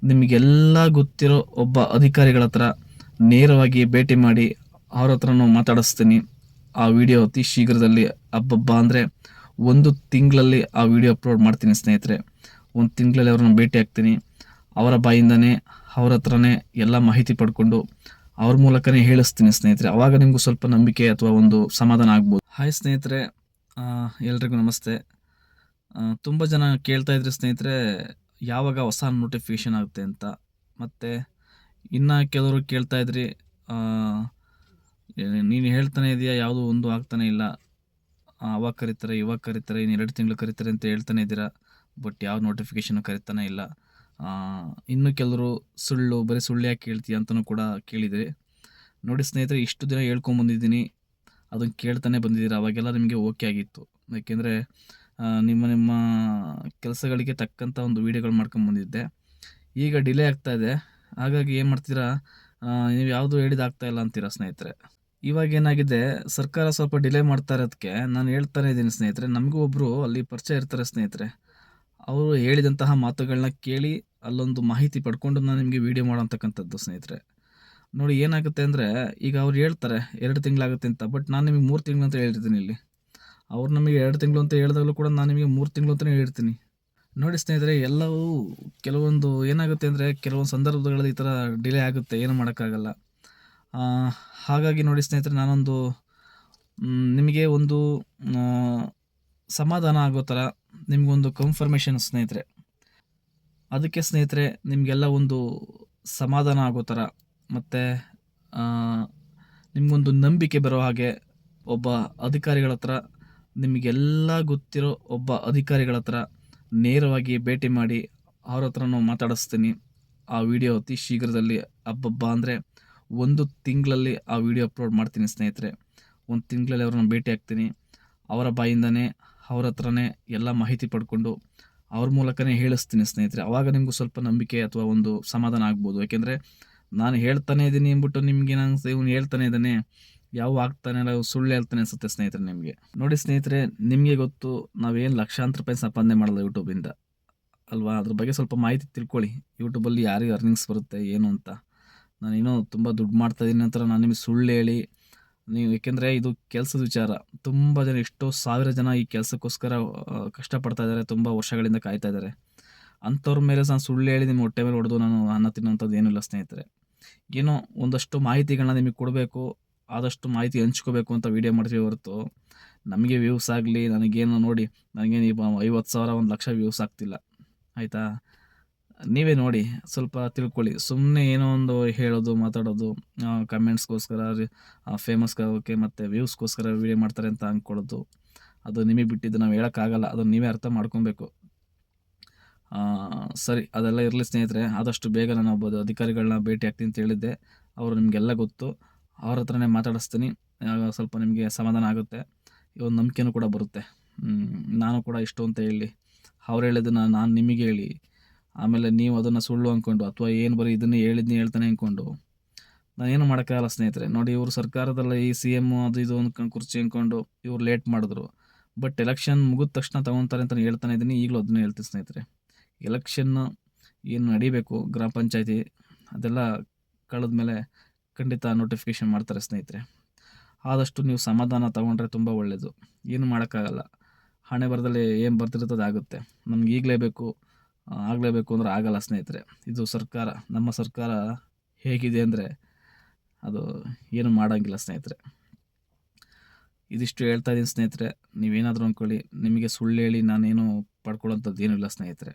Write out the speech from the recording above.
ನಿಮಗೆಲ್ಲ ಗೊತ್ತಿರೋ ಒಬ್ಬ ಅಧಿಕಾರಿಗಳ ಹತ್ರ ನೇರವಾಗಿ ಭೇಟಿ ಮಾಡಿ ಅವ್ರ ಹತ್ರನೂ ಮಾತಾಡಿಸ್ತೀನಿ. ಆ ವಿಡಿಯೋ ಅತಿ ಶೀಘ್ರದಲ್ಲಿ ಹಬ್ಬಬ್ಬ ಅಂದರೆ ಒಂದು ತಿಂಗಳಲ್ಲಿ ಆ ವಿಡಿಯೋ ಅಪ್ಲೋಡ್ ಮಾಡ್ತೀನಿ ಸ್ನೇಹಿತರೆ. ಒಂದು ತಿಂಗಳಲ್ಲಿ ಅವ್ರನ್ನ ಭೇಟಿ ಆಗ್ತೀನಿ. ಅವರ ಬಾಯಿಂದನೇ ಅವ್ರ ಹತ್ರನೇ ಎಲ್ಲ ಮಾಹಿತಿ ಪಡ್ಕೊಂಡು ಅವ್ರ ಮೂಲಕನೇ ಹೇಳಿಸ್ತೀನಿ ಸ್ನೇಹಿತರೆ. ಆವಾಗ ನಿಮಗೂ ಸ್ವಲ್ಪ ನಂಬಿಕೆ ಅಥವಾ ಒಂದು ಸಮಾಧಾನ ಆಗ್ಬೋದು. ಹಾಯ್ ಸ್ನೇಹಿತರೆ, ಎಲ್ರಿಗೂ ನಮಸ್ತೆ. ತುಂಬ ಜನ ಕೇಳ್ತಾ ಇದ್ರಿ ಸ್ನೇಹಿತರೆ, ಯಾವಾಗ ಹೊಸ ನೋಟಿಫಿಕೇಷನ್ ಆಗುತ್ತೆ ಅಂತ. ಮತ್ತು ಇನ್ನು ಕೆಲವರು ಕೇಳ್ತಾ ಇದ್ರಿ, ನೀನು ಹೇಳ್ತಾನೆ ಇದೆಯಾ ಯಾವುದು ಒಂದು ಆಗ್ತಾನೆ ಇಲ್ಲ, ಅವಾಗ ಕರೀತಾರೆ ಇವಾಗ ಕರೀತಾರೆ, ಇನ್ನು 2 ತಿಂಗಳು ಕರೀತಾರೆ ಅಂತ ಹೇಳ್ತಾನೆ ಇದ್ದೀರಾ, ಬಟ್ ಯಾವ ನೋಟಿಫಿಕೇಷನ್ ಕರೀತಾನೆ ಇಲ್ಲ. ಇನ್ನು ಕೆಲವರು ಬರೀ ಸುಳ್ಳು ಯಾಕೆ ಕೇಳ್ತೀಯ ಅಂತಲೂ ಕೂಡ ಕೇಳಿದಿರಿ. ನೋಡಿ ಸ್ನೇಹಿತರೆ, ಇಷ್ಟು ದಿನ ಹೇಳ್ಕೊಂಬಂದಿದ್ದೀನಿ, ಅದನ್ನು ಕೇಳ್ತಾನೆ ಬಂದಿದ್ದೀರಾ. ಅವಾಗೆಲ್ಲ ನಿಮಗೆ ಓಕೆ ಆಗಿತ್ತು, ಯಾಕೆಂದರೆ ನಿಮ್ಮ ಕೆಲಸಗಳಿಗೆ ತಕ್ಕಂಥ ಒಂದು ವೀಡಿಯೋಗಳು ಮಾಡ್ಕೊಂಬಂದಿದ್ದೆ. ಈಗ ಡಿಲೇ ಆಗ್ತಾಯಿದೆ, ಹಾಗಾಗಿ ಏನು ಮಾಡ್ತೀರಾ, ನೀವು ಯಾವುದು ಹೇಳಿದಾಗ್ತಾ ಇಲ್ಲ ಅಂತೀರಾ ಸ್ನೇಹಿತರೆ. ಇವಾಗ ಏನಾಗಿದೆ, ಸರ್ಕಾರ ಸ್ವಲ್ಪ ಡಿಲೇ ಮಾಡ್ತಾ ಇರೋದಕ್ಕೆ ನಾನು ಹೇಳ್ತಾನೆ ಇದ್ದೀನಿ ಸ್ನೇಹಿತರೆ. ನಮಗೂ ಒಬ್ಬರು ಅಲ್ಲಿ ಪರಿಚಯ ಇರ್ತಾರೆ ಸ್ನೇಹಿತರೆ. ಅವರು ಹೇಳಿದಂತಹ ಮಾತುಗಳನ್ನ ಕೇಳಿ ಅಲ್ಲೊಂದು ಮಾಹಿತಿ ಪಡ್ಕೊಂಡು ನಾನು ನಿಮಗೆ ವೀಡಿಯೋ ಮಾಡೋಂತಕ್ಕಂಥದ್ದು ಸ್ನೇಹಿತರೆ. ನೋಡಿ ಏನಾಗುತ್ತೆ ಅಂದರೆ, ಈಗ ಅವ್ರು ಹೇಳ್ತಾರೆ 2 ತಿಂಗಳಾಗುತ್ತೆ ಅಂತ, ಬಟ್ ನಾನು ನಿಮಗೆ 3 ತಿಂಗಳು ಅಂತ ಹೇಳಿರ್ತೀನಿ ಇಲ್ಲಿ. ಅವ್ರು ನಮಗೆ 2 ತಿಂಗಳು ಅಂತ ಹೇಳಿದಾಗಲೂ ಕೂಡ ನಾನು ನಿಮಗೆ 3 ತಿಂಗಳು ಅಂತಲೇ ಹೇಳ್ತೀನಿ. ನೋಡಿ ಸ್ನೇಹಿತರೆ, ಎಲ್ಲವೂ ಕೆಲವೊಂದು ಏನಾಗುತ್ತೆ ಅಂದರೆ, ಕೆಲವೊಂದು ಸಂದರ್ಭಗಳಲ್ಲಿ ಈ ಥರ ಡಿಲೇ ಆಗುತ್ತೆ, ಏನು ಮಾಡೋಕ್ಕಾಗಲ್ಲ. ಹಾಗಾಗಿ ನೋಡಿ ಸ್ನೇಹಿತರೆ, ನಾನೊಂದು ನಿಮಗೆ ಒಂದು ಸಮಾಧಾನ ಆಗೋ ಥರ ನಿಮಗೊಂದು ಕನ್ಫರ್ಮೇಷನ್ ಸ್ನೇಹಿತರೆ. ಅದಕ್ಕೆ ಸ್ನೇಹಿತರೆ, ನಿಮಗೆಲ್ಲ ಒಂದು ಸಮಾಧಾನ ಆಗೋ ಥರ ಮತ್ತು ನಿಮಗೊಂದು ನಂಬಿಕೆ ಬರೋ ಹಾಗೆ ಒಬ್ಬ ಅಧಿಕಾರಿಗಳ ಹತ್ರ, ನಿಮಗೆಲ್ಲ ಗೊತ್ತಿರೋ ಒಬ್ಬ ಅಧಿಕಾರಿಗಳ ಹತ್ರ ನೇರವಾಗಿ ಭೇಟಿ ಮಾಡಿ ಅವ್ರ ಹತ್ರನೂ ಮಾತಾಡಿಸ್ತೀನಿ. ಆ ವಿಡಿಯೋ ಅತಿ ಶೀಘ್ರದಲ್ಲಿ ಹಬ್ಬಬ್ಬ ಅಂದರೆ ಒಂದು ತಿಂಗಳಲ್ಲಿ ಆ ವಿಡಿಯೋ ಅಪ್ಲೋಡ್ ಮಾಡ್ತೀನಿ ಸ್ನೇಹಿತರೆ. ಒಂದು ತಿಂಗಳಲ್ಲಿ ಅವ್ರನ್ನ ಭೇಟಿ ಆಗ್ತೀನಿ. ಅವರ ಬಾಯಿಂದನೇ ಅವ್ರ ಹತ್ರನೇ ಎಲ್ಲ ಮಾಹಿತಿ ಪಡ್ಕೊಂಡು ಅವ್ರ ಮೂಲಕನೇ ಹೇಳಿಸ್ತೀನಿ ಸ್ನೇಹಿತರೆ. ಆವಾಗ ನಿಮಗೂ ಸ್ವಲ್ಪ ನಂಬಿಕೆ ಅಥವಾ ಒಂದು ಸಮಾಧಾನ ಆಗ್ಬೋದು. ಯಾಕೆಂದರೆ ನಾನು ಹೇಳ್ತಾನೆ ಇದ್ದೀನಿ ಅಂದ್ಬಿಟ್ಟು ನಿಮಗೆ ನಾನು ಇವನು ಹೇಳ್ತಾನೆ ಇದ್ದಾನೆ, ಯಾವ ಆಗ್ತಾನೆ ಇಲ್ಲ, ಸುಳ್ಳು ಹೇಳ್ತಾನೆ ಅನಿಸುತ್ತೆ ಸ್ನೇಹಿತರೆ ನಿಮಗೆ. ನೋಡಿ ಸ್ನೇಹಿತರೆ, ನಿಮಗೆ ಗೊತ್ತು, ನಾವೇನು ಲಕ್ಷಾಂತರ ರೂಪಾಯಿ ಸಂಪಾದನೆ ಮಾಡಲ್ಲ ಯೂಟ್ಯೂಬಿಂದ ಅಲ್ವಾ. ಅದ್ರ ಬಗ್ಗೆ ಸ್ವಲ್ಪ ಮಾಹಿತಿ ತಿಳ್ಕೊಳ್ಳಿ. ಯೂಟ್ಯೂಬಲ್ಲಿ ಯಾರಿಗೆ ಅರ್ನಿಂಗ್ಸ್ ಬರುತ್ತೆ ಏನು ಅಂತ. ನಾನೇನೋ ತುಂಬ ದುಡ್ಡು ಮಾಡ್ತಾಯಿದ್ದೀನಿ ನಂತರ ನಾನು ನಿಮಗೆ ಸುಳ್ಳು ಹೇಳಿ ನೀವು, ಏಕೆಂದರೆ ಇದು ಕೆಲಸದ ವಿಚಾರ. ತುಂಬ ಜನ, ಎಷ್ಟೋ ಸಾವಿರ ಜನ ಈ ಕೆಲಸಕ್ಕೋಸ್ಕರ ಕಷ್ಟಪಡ್ತಾ ಇದ್ದಾರೆ, ತುಂಬ ವರ್ಷಗಳಿಂದ ಕಾಯ್ತಾ ಇದ್ದಾರೆ. ಅಂಥವ್ರ ಮೇಲೆ ನಾನು ಸುಳ್ಳು ಹೇಳಿ ನಿಮ್ಮ ಹೊಟ್ಟೆ ಮೇಲೆ ಹೊಡೆದು ನಾನು ಅನ್ನ ತಿನ್ನೋಂಥದ್ದು ಏನಿಲ್ಲ ಸ್ನೇಹಿತರೆ. ಏನೋ ಒಂದಷ್ಟು ಮಾಹಿತಿಗಳನ್ನ ನಿಮಗೆ ಕೊಡಬೇಕು, ಆದಷ್ಟು ಮಾಹಿತಿ ಹಂಚ್ಕೋಬೇಕು ಅಂತ ವೀಡಿಯೋ ಮಾಡ್ತೀವಿ ಹೊರತು ನಮಗೆ ವ್ಯೂಸ್ ಆಗಲಿ, ನನಗೇನು ನೋಡಿ, ನನಗೇನು 50,000 1,00,000 ವ್ಯೂಸ್ ಆಗ್ತಿಲ್ಲ, ಆಯಿತಾ. ನೀವೇ ನೋಡಿ, ಸ್ವಲ್ಪ ತಿಳ್ಕೊಳ್ಳಿ. ಸುಮ್ಮನೆ ಏನೋ ಒಂದು ಹೇಳೋದು ಮಾತಾಡೋದು, ಕಮೆಂಟ್ಸ್ಗೋಸ್ಕರ, ಫೇಮಸ್ ಆಗೋಕ್ಕೆ ಮತ್ತು ವ್ಯೂಸ್ಗೋಸ್ಕರ ವೀಡಿಯೋ ಮಾಡ್ತಾರೆ ಅಂತ ಅಂದ್ಕೊಳ್ಳೋದು, ಅದು ನಿಮಗೆ ಬಿಟ್ಟಿದ್ದು, ನಾವು ಹೇಳೋಕ್ಕಾಗಲ್ಲ. ಅದನ್ನು ನೀವೇ ಅರ್ಥ ಮಾಡ್ಕೊಬೇಕು. ಸರಿ, ಅದೆಲ್ಲ ಇರಲಿ ಸ್ನೇಹಿತರೆ. ಆದಷ್ಟು ಬೇಗ ನಾನು ಒಬ್ಬ ಅಧಿಕಾರಿಗಳನ್ನ ಭೇಟಿ ಆಗ್ತೀನಿ ಅಂತ ಹೇಳಿದ್ದೆ. ಅವರು ನಿಮಗೆಲ್ಲ ಗೊತ್ತು, ಅವ್ರ ಹತ್ರನೇ ಮಾತಾಡಿಸ್ತೀನಿ. ಸ್ವಲ್ಪ ನಿಮಗೆ ಸಮಾಧಾನ ಆಗುತ್ತೆ, ಒಂದು ನಂಬಿಕೆನೂ ಕೂಡ ಬರುತ್ತೆ. ನಾನು ಕೂಡ ಇಷ್ಟು ಅಂತ ಹೇಳಿ, ಅವ್ರು ಹೇಳಿದ್ದನ್ನು ನಾನು ನಿಮಗೆ ಹೇಳಿ, ಆಮೇಲೆ ನೀವು ಅದನ್ನು ಸುಳ್ಳು ಅಂದ್ಕೊಂಡು ಅಥವಾ ಏನು ಬರೀ ಇದನ್ನೇ ಹೇಳ್ತಾನೆ ಅಂದ್ಕೊಂಡು ನಾನೇನು ಮಾಡೋಕ್ಕಾಗಲ್ಲ ಸ್ನೇಹಿತರೆ. ನೋಡಿ, ಇವರು ಸರ್ಕಾರದಲ್ಲ ಈ CM ಅದು ಇದು ಅಂದ್ಕೊಂಡು ಕುರ್ಚಿ ಅಂದ್ಕೊಂಡು ಇವ್ರು ಲೇಟ್ ಮಾಡಿದ್ರು, ಬಟ್ ಎಲೆಕ್ಷನ್ ಮುಗಿದ ತಕ್ಷಣ ತೊಗೊತಾರೆ ಅಂತ ಹೇಳ್ತಾನೆ ಇದ್ದೀನಿ. ಈಗಲೂ ಅದನ್ನೇ ಹೇಳ್ತೀನಿ ಸ್ನೇಹಿತರೆ. ಎಲೆಕ್ಷನ್ನು ಏನು ನಡೀಬೇಕು, ಗ್ರಾಮ ಪಂಚಾಯತಿ ಅದೆಲ್ಲ ಕಳೆದ ಮೇಲೆ ಖಂಡಿತ ನೋಟಿಫಿಕೇಷನ್ ಮಾಡ್ತಾರೆ ಸ್ನೇಹಿತರೆ. ಆದಷ್ಟು ನೀವು ಸಮಾಧಾನ ತೊಗೊಂಡ್ರೆ ತುಂಬ ಒಳ್ಳೆಯದು. ಏನು ಮಾಡೋಕ್ಕಾಗಲ್ಲ, ಹಣೆ ಬರದಲ್ಲಿ ಏನು ಬರ್ತಿರ್ತದೆ ಆಗುತ್ತೆ. ನಮ್ಗೆ ಈಗಲೇ ಬೇಕು, ಆಗಲೇಬೇಕು ಅಂದ್ರೆ ಆಗಲ್ಲ ಸ್ನೇಹಿತರೆ. ಇದು ಸರ್ಕಾರ, ನಮ್ಮ ಸರ್ಕಾರ ಹೇಗಿದೆ ಅಂದರೆ ಅದು ಏನು ಮಾಡೋಂಗಿಲ್ಲ ಸ್ನೇಹಿತರೆ. ಇದಿಷ್ಟು ಹೇಳ್ತಾ ಇದ್ದೀನಿ ಸ್ನೇಹಿತರೆ. ನೀವೇನಾದರೂ ಅಂದ್ಕೊಳ್ಳಿ, ನಿಮಗೆ ಸುಳ್ಳು ಹೇಳಿ ನಾನೇನು ಪಡ್ಕೊಳ್ಳೋಂಥದ್ದು ಏನೂ ಇಲ್ಲ ಸ್ನೇಹಿತರೆ.